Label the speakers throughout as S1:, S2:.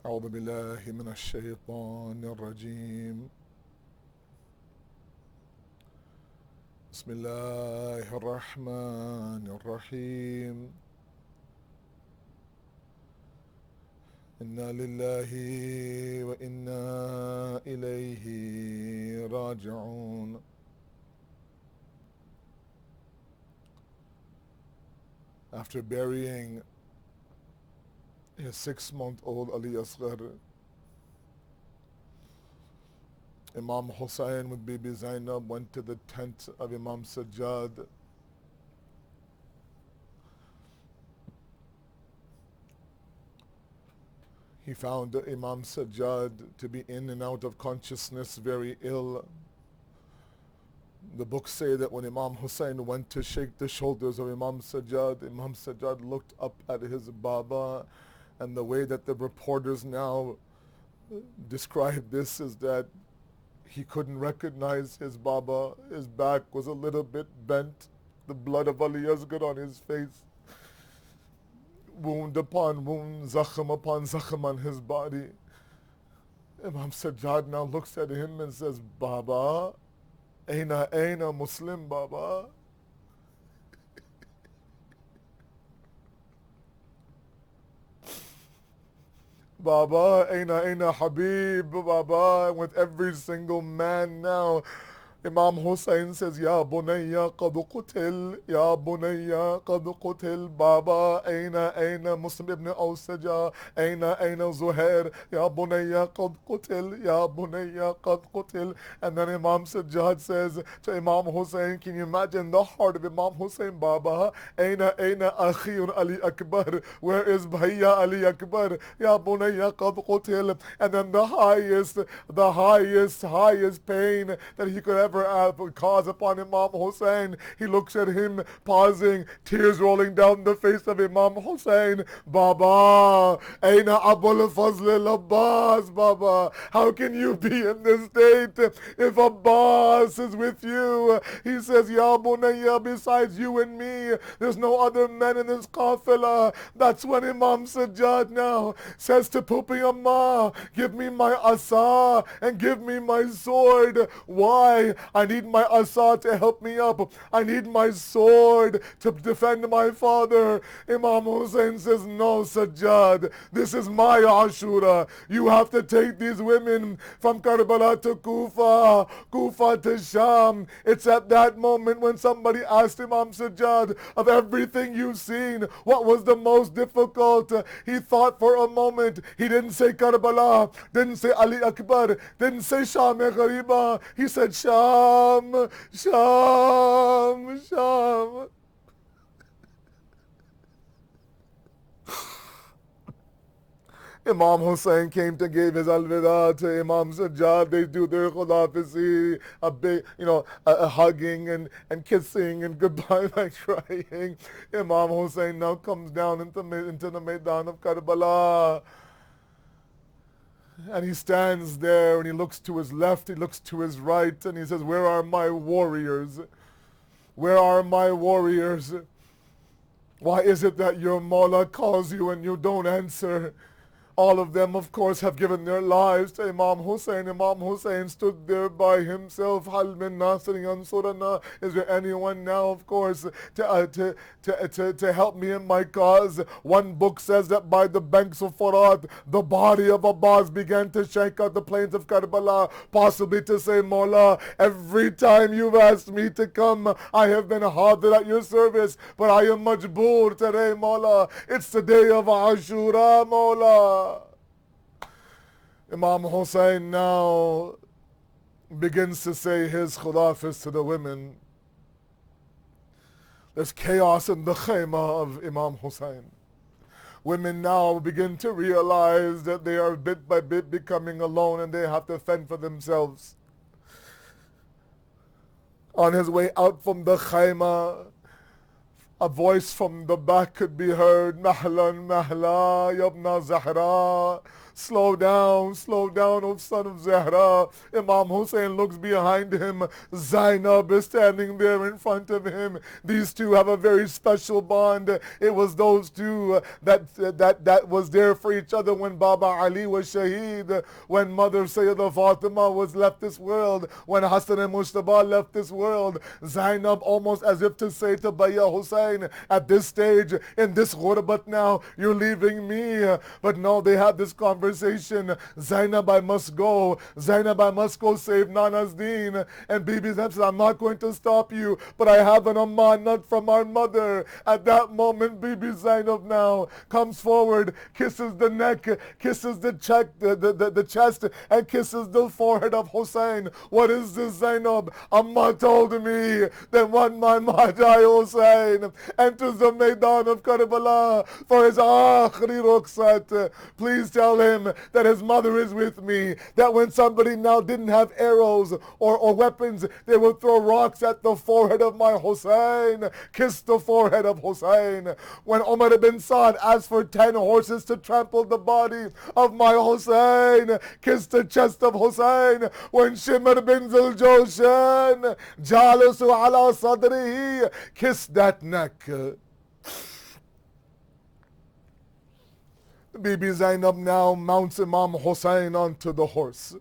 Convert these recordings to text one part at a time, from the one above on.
S1: أعوذ بالله من الشيطان الرجيم. بسم الله الرحمن الرحيم. إنا لله وإنا إليه راجعون. After burying his 6-month-old Ali Asghar, Imam Hussain with Bibi Zainab went to the tent of Imam Sajjad. He found Imam Sajjad to be in and out of consciousness, very ill. The books say that when Imam Hussain went to shake the shoulders of Imam Sajjad looked up at his Baba, and the way that the reporters now describe this is that he couldn't recognize his Baba. His back was a little bit bent, the blood of Ali Asghar on his face, wound upon wound, zakhm upon zakhm on his body. Imam Sajjad now looks at him and says, Baba, Aina Muslim Baba. Baba, Aina Habib, Baba. And with every single man now, Imam Hussain says, Ya Bunayya qad qutil, Ya Bunayya qad qutil, Baba, Aina Muslim ibn Awsaja, Aina Zuhair, Ya Bunayya qad qutil, Ya Bunayya qad qutil. And then Imam Sajjad says to Imam Hussain, can you imagine the heart of Imam Hussain, Baba, Aina Akhiyun Ali Akbar, where is Bhaiya Ali Akbar, Ya Bunayya qad qutil. And then the highest pain that he could ever cause upon Imam Hussain. He looks at him, pausing, tears rolling down the face of Imam Hussain. Baba, Aina Abul Fazl Abbas, Baba. How can you be in this state if Abbas is with you? He says, Ya Bunayya, besides you and me, there's no other men in this qafila. That's when Imam Sajjad now says to Pupi Amma, give me my asa and give me my sword. Why? I need my asa to help me up. I need my sword to defend my father. Imam Hussain says, no, Sajjad, this is my Ashoora. You have to take these women from Karbala to Kufa to Sham. It's at that moment when somebody asked Imam Sajjad, of everything you've seen, what was the most difficult? He thought for a moment. He didn't say Karbala, didn't say Ali Akbar, didn't say Sham-e-Ghariba. He said Sham. Imam Hussain came to give his alvida to Imam Sajjad. They do their khudafisi, a big, a hugging and kissing and goodbye by crying. Imam Hussain now comes down into the Maidan of Karbala. And he stands there and he looks to his left, he looks to his right, and he says, where are my warriors? Where are my warriors? Why is it that your Mawla calls you and you don't answer? All of them, of course, have given their lives to Imam Hussain. Imam Hussain stood there by himself. Hal min nasir yansurana. Is there anyone now, of course, to help me in my cause? One book says that by the banks of Furat, the body of Abbas began to shake out the plains of Karbala, possibly to say, Mawla, every time you've asked me to come, I have been hadir at your service, but I am majboor today, Mawla. It's the day of Ashoora, Mawla. Imam Hussain now begins to say his khudafis to the women. There's chaos in the khayma of Imam Hussain. Women now begin to realize that they are bit by bit becoming alone and they have to fend for themselves. On his way out from the khayma, a voice from the back could be heard, Mahlan Mahla, Yabna Zahra, slow down, O son of Zahra. Imam Hussain looks behind him. Zainab is standing there in front of him. These two have a very special bond. It was those two that was there for each other when Baba Ali was shaheed, when Mother Sayyidah Fatima was left this world, when Hassan and Mujtaba left this world. Zainab, almost as if to say to Baya Hussain, at this stage, in this ghurbat now, you're leaving me. But no, they had this conversation. Zainab, I must go. Zainab, I must go save Nana's deen. And Bibi Zainab says, I'm not going to stop you, but I have an amanat from our mother. At that moment, Bibi Zainab now comes forward, kisses the neck, kisses the chest, and kisses the forehead of Hussain. What is this, Zainab? Amma told me that when my Mahjai Hussain enters the Maidan of Karbala for his akhri rukhsat, please tell him that his mother is with me, that when somebody now didn't have arrows or weapons, they would throw rocks at the forehead of my Hussain. Kiss the forehead of Hussain. When Umar ibn Saad asked for 10 horses to trample the body of my Hussain, kiss the chest of Hussain. When Shimr bin Zuljoshan jalasu ala sadrihi, kiss that neck. Bibi Zainab now mounts Imam Hussain onto the horse.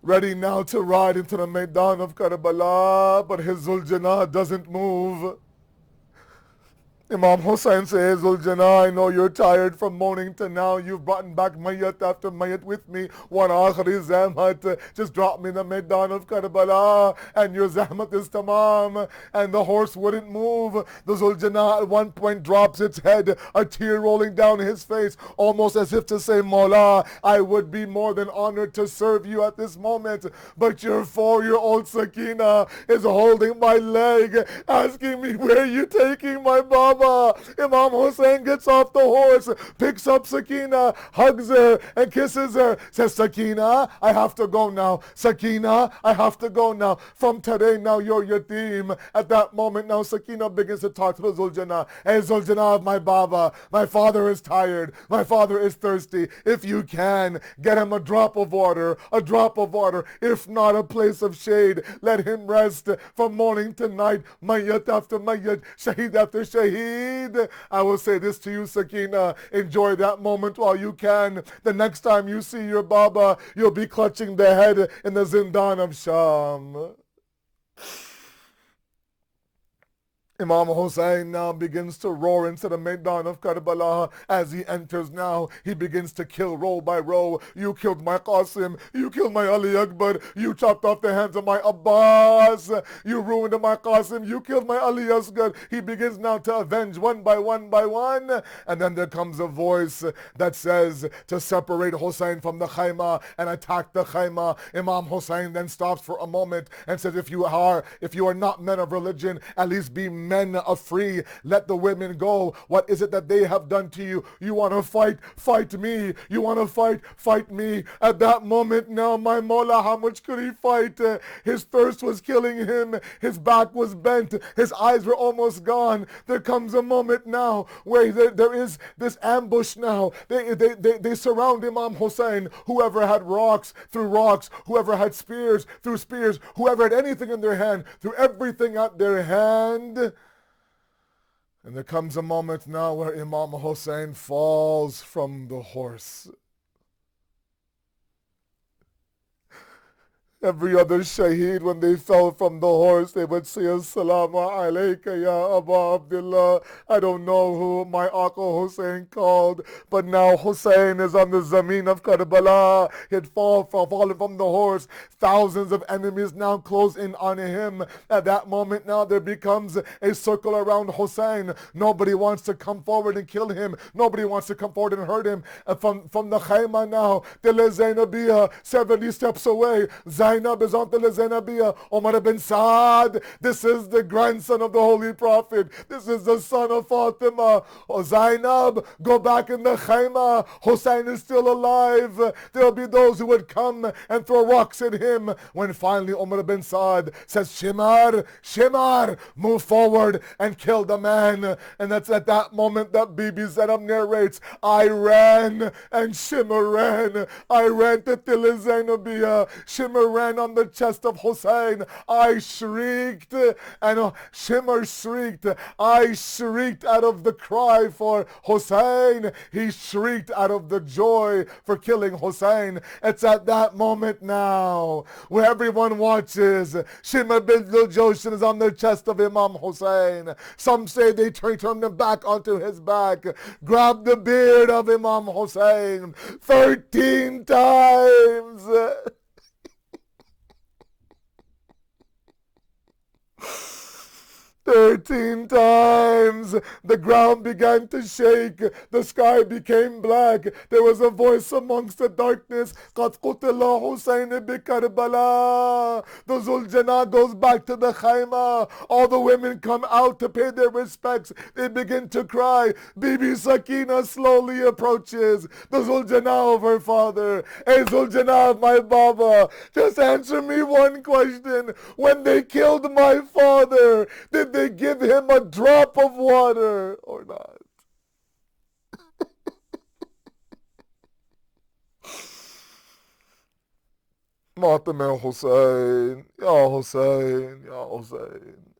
S1: Ready now to ride into the Maidan of Karbala, but his Zuljana doesn't move. Imam Hussain says, Zuljana, I know you're tired from morning to now. You've brought back Mayat after Mayat with me. One akhri zahmat. Just drop me in the Maidan of Karbala and your zahmat is tamam. And the horse wouldn't move. The Zuljana at one point drops its head, a tear rolling down his face, almost as if to say, Mawla, I would be more than honored to serve you at this moment. But your 4-year-old Sakina is holding my leg, asking me, where are you taking my Baba? Imam Hussain gets off the horse, picks up Sakina, hugs her and kisses her, says, Sakina, I have to go now. Sakina, I have to go now. From today now you're yatim. At that moment now Sakina begins to talk to the Zuljana. Hey Zuljana, my Baba, my father is tired. My father is thirsty. If you can, get him a drop of water, a drop of water. If not, a place of shade. Let him rest from morning to night. Mayyat after mayyat, shaheed after shaheed. I will say this to you, Sakina, enjoy that moment while you can. The next time you see your Baba, you'll be clutching the head in the Zindan of Sham. Imam Hussain now begins to roar into the Maidan of Karbala. As he enters now, he begins to kill row by row. You killed my Qasim. You killed my Ali Akbar. You chopped off the hands of my Abbas. You ruined my Qasim. You killed my Ali Asghar. He begins now to avenge one by one by one. And then there comes a voice that says to separate Hussain from the Khayma and attack the Khayma. Imam Hussain then stops for a moment and says, if you are not men of religion, at least be men are free. Let the women go. What is it that they have done to you? You want to fight? Fight me. You want to fight? Fight me. At that moment now, my Mawla, how much could he fight? His thirst was killing him. His back was bent. His eyes were almost gone. There comes a moment now where there is this ambush now. They surround Imam Hussain. Whoever had rocks, threw rocks. Whoever had spears, threw spears. Whoever had anything in their hand, threw everything at their hand. And there comes a moment now where Imam Hussain falls from the horse. Every other shaheed, when they fell from the horse, they would say, Assalamu alayka ya Abu Abdullah. I don't know who my Aqa Hussain called, but now Hussain is on the Zameen of Karbala. He had fallen from the horse. Thousands of enemies now close in on him. At that moment now there becomes a circle around Hussain. Nobody wants to come forward and kill him. Nobody wants to come forward and hurt him. From the Khayma now, Dele Zainabiyah, 70 steps away, Zainab is on the Zainabiyya. Umar ibn Saad, this is the grandson of the Holy Prophet. This is the son of Fatima. Oh, Zainab, go back in the Khayma. Hussein is still alive. There'll be those who would come and throw rocks at him. When finally Umar ibn Saad says, Shimar, Shimar, move forward and kill the man. And that's at that moment that Bibi Zainab narrates, I ran and Shimar ran. I ran to Til Zainabiyya. Shimar ran on the chest of Hussein. I shrieked and Shimar shrieked. I shrieked out of the cry for Hussein. He shrieked out of the joy for killing Hussein. It's at that moment now where everyone watches. Shimar bin Joshin is on the chest of Imam Hussein. Some say they turned him back onto his back, grabbed the beard of Imam Hussein 13 times. 13 times. The ground began to shake. The sky became black. There was a voice amongst the darkness. قَدْ قُتِلَ حُسَيْنِ بِكَرْبَلَا. The Zuljanah goes back to the Khayma. All the women come out to pay their respects. They begin to cry. Bibi Sakina slowly approaches the Zuljanah of her father. Hey Zuljanah, my Baba, just answer me one question. When they killed my father, did they give him a drop of water or not? Matam Hussein, Ya Hussein, Ya Hussein.